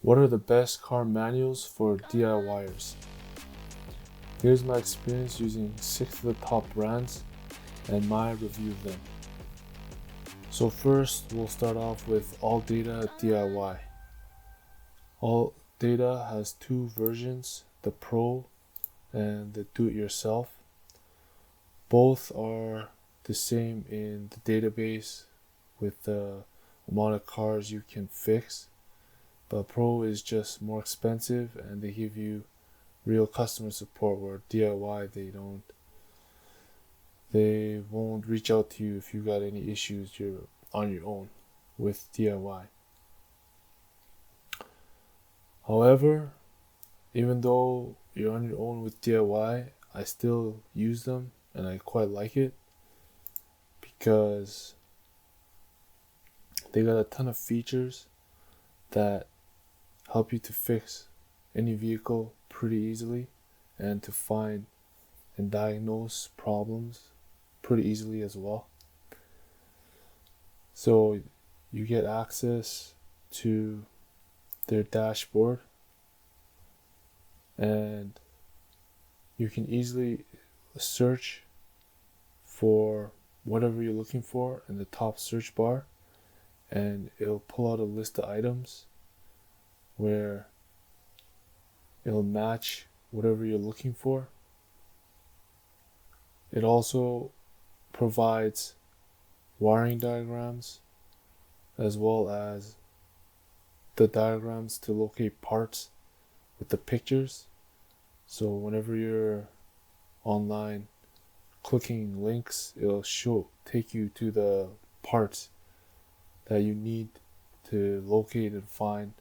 What are the best car manuals for DIYers? Here's my experience using 6 of the top brands and my review of them. So first, we'll start off with All Data DIY. All Data has 2 versions, the Pro and the Do-It-Yourself. Both are the same in the database with the amount of cars you can fix, but Pro is just more expensive and they give you real customer support, where DIY they won't reach out to you if you got any issues. You're on your own with DIY. However, even though you're on your own with DIY, I still use them and I quite like it because they got a ton of features that help you to fix any vehicle pretty easily and to find and diagnose problems pretty easily as well. So you get access to their dashboard and you can easily search for whatever you're looking for in the top search bar, and it'll pull out a list of items where it'll match whatever you're looking for. It also provides wiring diagrams as well as the diagrams to locate parts with the pictures. So whenever you're online clicking links, it'll take you to the parts that you need to locate and find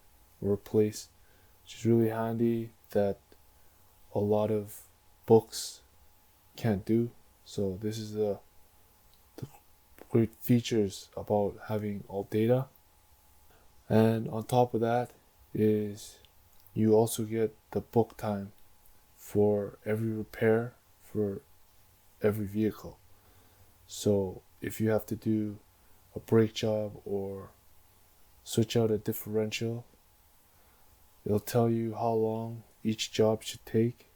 or replace, which is really handy that a lot of books can't do. So this is the great features about having All Data. And on top of that is you also get the book time for every repair for every vehicle. So if you have to do a brake job or switch out a differential, it'll tell you how long each job should take,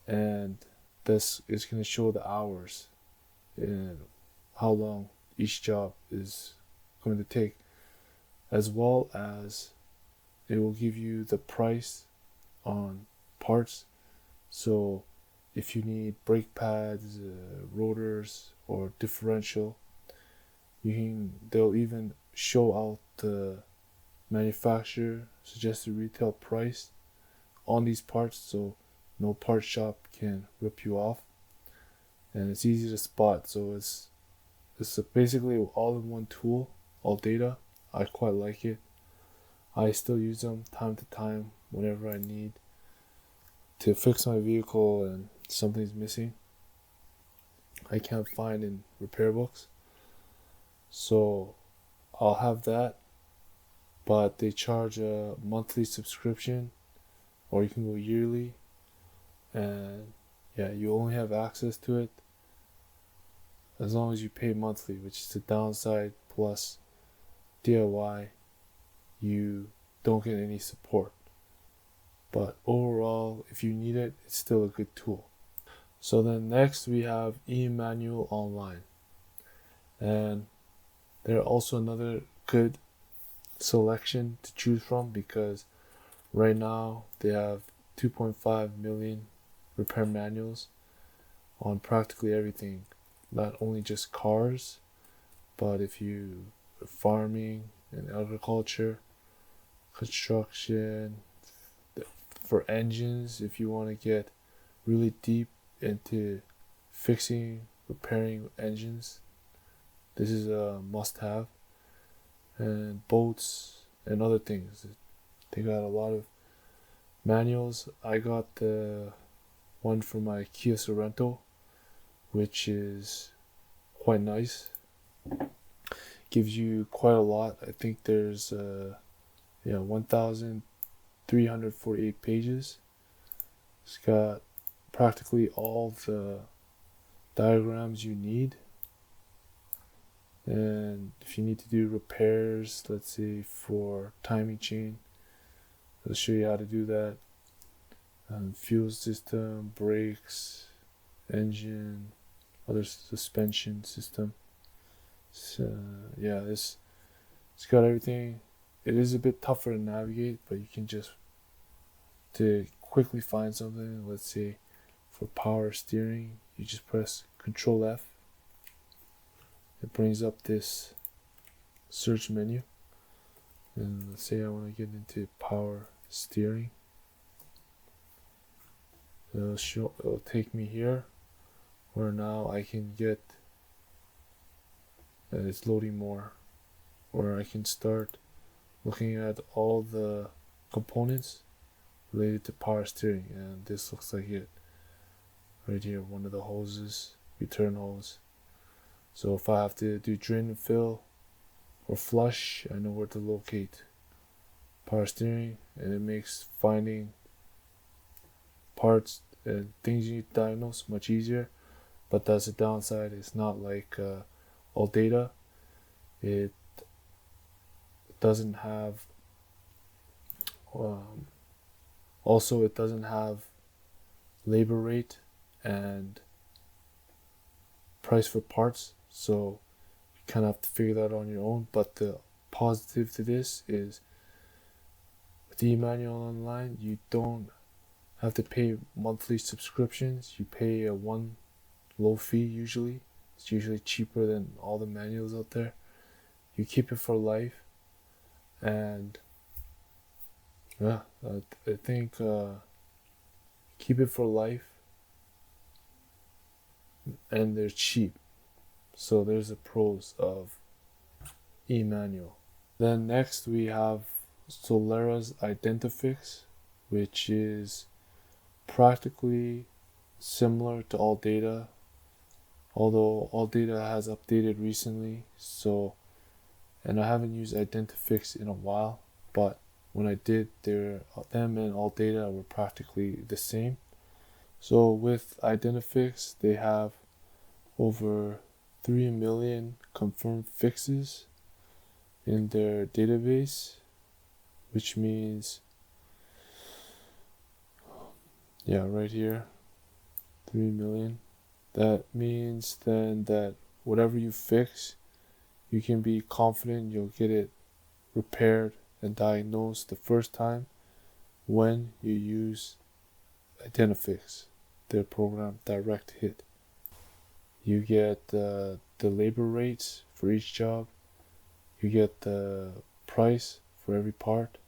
and this is going to show the hours and how long each job is going to take, as well as it will give you the price on parts. So if you need brake pads, rotors, or differential, they'll even show out the manufacturer suggested retail price on these parts, so no part shop can rip you off, and it's easy to spot. So it's basically all-in-one tool, All Data. I quite like it. I still use them time to time whenever I need to fix my vehicle and something's missing I can't find in repair books. So I'll have that, but they charge a monthly subscription, or you can go yearly, and yeah, you only have access to it as long as you pay monthly, which is the downside. Plus DIY, you don't get any support, but overall, if you need it, it's still a good tool. So then next we have eManual Online, and they're also another good selection to choose from because right now they have 2.5 million repair manuals on practically everything, not only just cars, but if you are farming and agriculture, construction, for engines, if you want to get really deep into fixing, repairing engines, this is a must-have. And boats and other things, they got a lot of manuals. I got the one for my Kia Sorento, which is quite nice. Gives you quite a lot. I think there's 1,348 pages. It's got practically all the diagrams you need. And if you need to do repairs, let's say for timing chain, It'll show you how to do that. Fuel system, brakes, engine, other suspension system. So yeah, it's got everything. It is a bit tougher to navigate, but you can just, to quickly find something, let's say for power steering, you just press Control F. It brings up this search menu, and let's say I want to get into power steering. It'll take me here, where now I can get, it's loading more, where I can start looking at all the components related to power steering, and this looks like it right here. One of the hoses, return hose. So if I have to do drain and fill or flush, I know where to locate power steering, and it makes finding parts and things you need to diagnose much easier. But that's the downside. It's not like all data. It doesn't have also it doesn't have labor rate and price for parts, so you kind of have to figure that on your own. But the positive to this is, with the manual online, you don't have to pay monthly subscriptions. You pay a one low fee usually. It's usually cheaper than all the manuals out there. You keep it for life, and yeah, I think keep it for life, and they're cheap. So there's the pros of e-manual. Then next we have Solera's Identifix, which is practically similar to AllData, although AllData has updated recently. And I haven't used Identifix in a while, but when I did, them and AllData were practically the same. So with Identifix, they have over 3 million confirmed fixes in their database, which means, yeah, right here, 3 million. That means then that whatever you fix, you can be confident you'll get it repaired and diagnosed the first time when you use Identifix, their program Direct Hit. You get the labor rates for each job, you get the price for every part,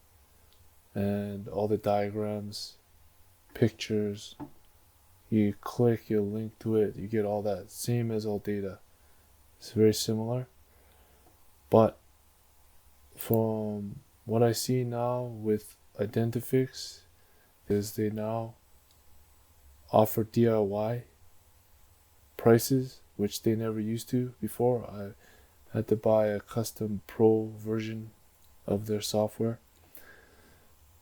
and all the diagrams, pictures. You click, you link to it, you get all that, same as AllData. It's very similar, but from what I see now with Identifix is they now offer DIY prices, which they never used to before. I had to buy a custom pro version of their software,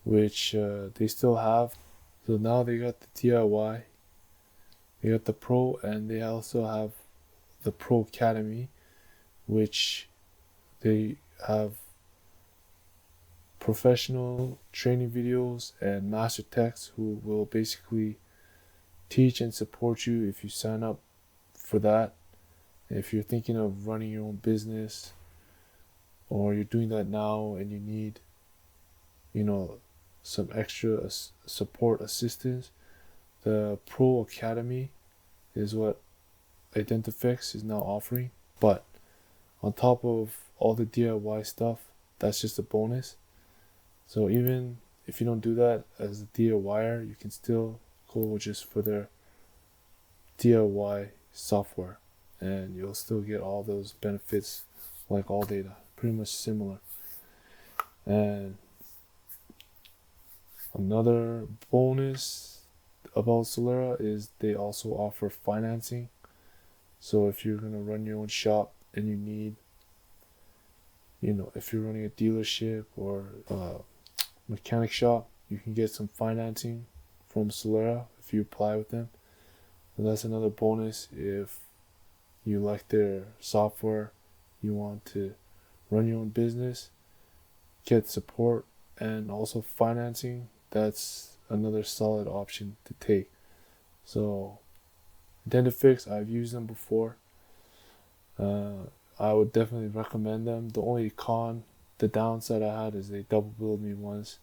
which they still have. So now they got the DIY, they got the pro, and they also have the Pro Academy, which they have professional training videos and master techs who will basically teach and support you if you sign up for that. If you're thinking of running your own business, or you're doing that now and you need, some extra support assistance, the Pro Academy is what Identifix is now offering. But on top of all the DIY stuff, that's just a bonus. So even if you don't do that as a DIYer, you can still go just for their DIY software, and you'll still get all those benefits like AllData, pretty much similar. And another bonus about Solera is they also offer financing. So if you're gonna run your own shop and you need, if you're running a dealership or a mechanic shop, you can get some financing from Solera if you apply with them. And that's another bonus if you like their software, you want to run your own business, get support and also financing, that's another solid option to take. So Identifix, I've used them before. I would definitely recommend them. The downside I had is they double billed me once,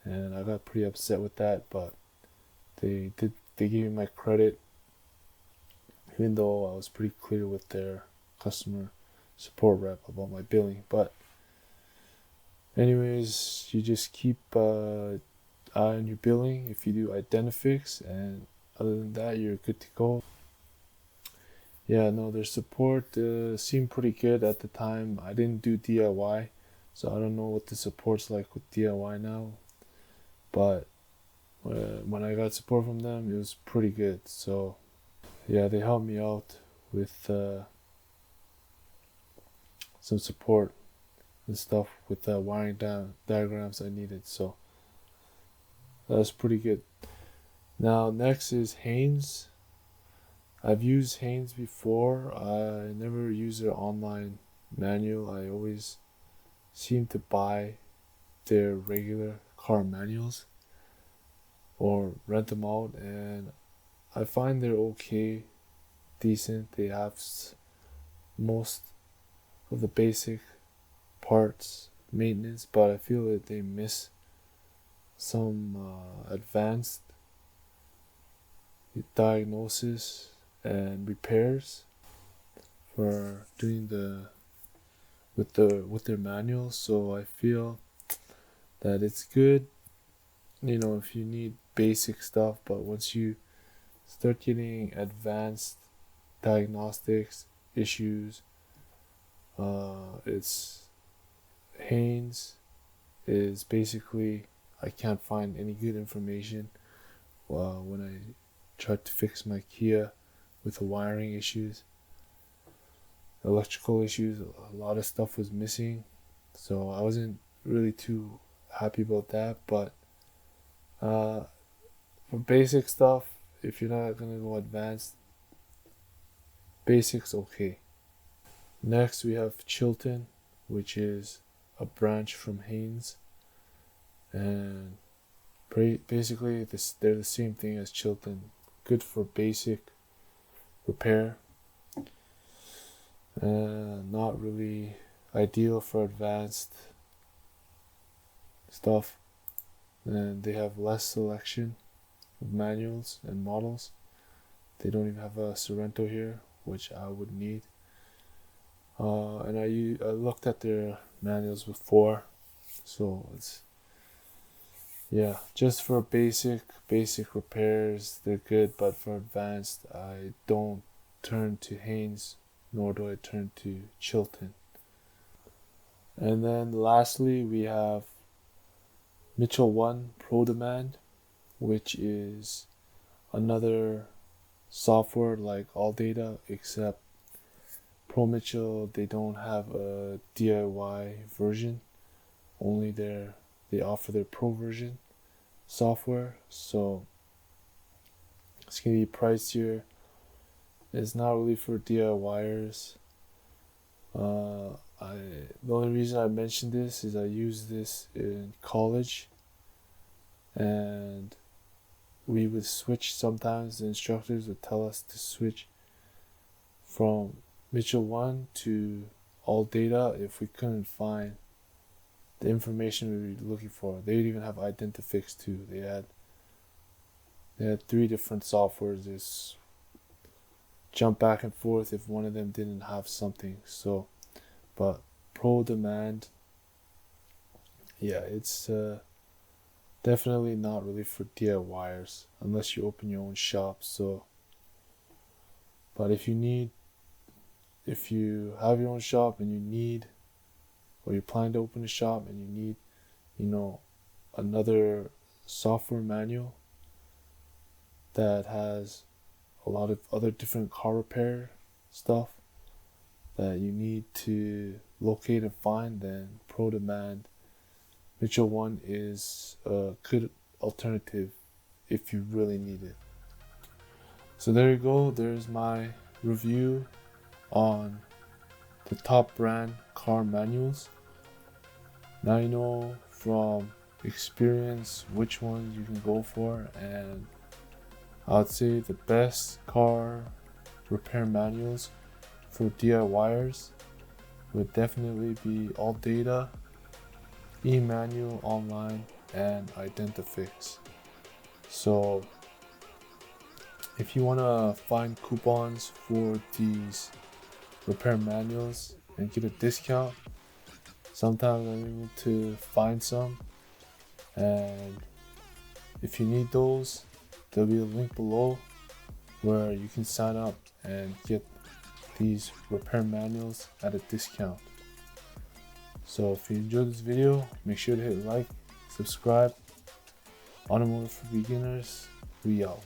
and I got pretty upset with that. But they gave me my credit, even though I was pretty clear with their customer support rep about my billing. But anyways, you just keep eye on your billing if you do Identifix, and other than that, you're good to go. Yeah, no, their support seemed pretty good at the time. I didn't do DIY, so I don't know what the support's like with DIY now. But when I got support from them, it was pretty good. So yeah, they helped me out with some support and stuff with the wiring down diagrams I needed. So that was pretty good. Now next is Haynes. I've used Haynes before. I never use their online manual. I always seem to buy their regular car manuals or rent them out, and I find they're okay, decent. They have most of the basic parts maintenance, but I feel that they miss some advanced diagnosis and repairs for doing with their manuals. So I feel that it's good, if you need basic stuff, but once you start getting advanced diagnostics issues, it's Haynes is basically, I can't find any good information when I tried to fix my Kia with the wiring issues, electrical issues. A lot of stuff was missing, so I wasn't really too happy about that. But for basic stuff, if you're not gonna go advanced, basics okay. Next we have Chilton, which is a branch from Haynes, and basically they're the same thing as Chilton. Good for basic repair, not really ideal for advanced stuff, and they have less selection of manuals and models. They don't even have a Sorrento here, which I would need. And I looked at their manuals before, so it's, yeah, just for basic repairs they're good, but for advanced I don't turn to Haynes, nor do I turn to Chilton. And then lastly we have Mitchell 1 Pro Demand, which is another software like AllData, except Pro Mitchell, they don't have a DIY version, only they offer their Pro version software, so it's gonna be pricier. It's not really for DIYers. The only reason I mentioned this is I used this in college, and we would switch sometimes. The instructors would tell us to switch from Mitchell 1 to AllData if we couldn't find the information we were looking for. They would even have Identifix too. They had 3 different softwares. Just jump back and forth if one of them didn't have something. So, but Pro Demand, yeah, it's definitely not really for DIYers unless you open your own shop. So, but if you have your own shop and you need, or you're planning to open a shop and you need, another software manual that has a lot of other different car repair stuff that you need to locate and find, then Pro Demand Mitchell 1 is a good alternative if you really need it. So there you go. There's my review on the top brand car manuals. Now you know from experience which ones you can go for, and I'd say the best car repair manuals for DIYers would definitely be AllData, eManual Online, and Identifix. So if you want to find coupons for these repair manuals and get a discount, sometimes I need to find some, and if you need those, there'll be a link below where you can sign up and get these repair manuals at a discount. So if you enjoyed this video, make sure to hit like, subscribe. Automotive for Beginners, we out.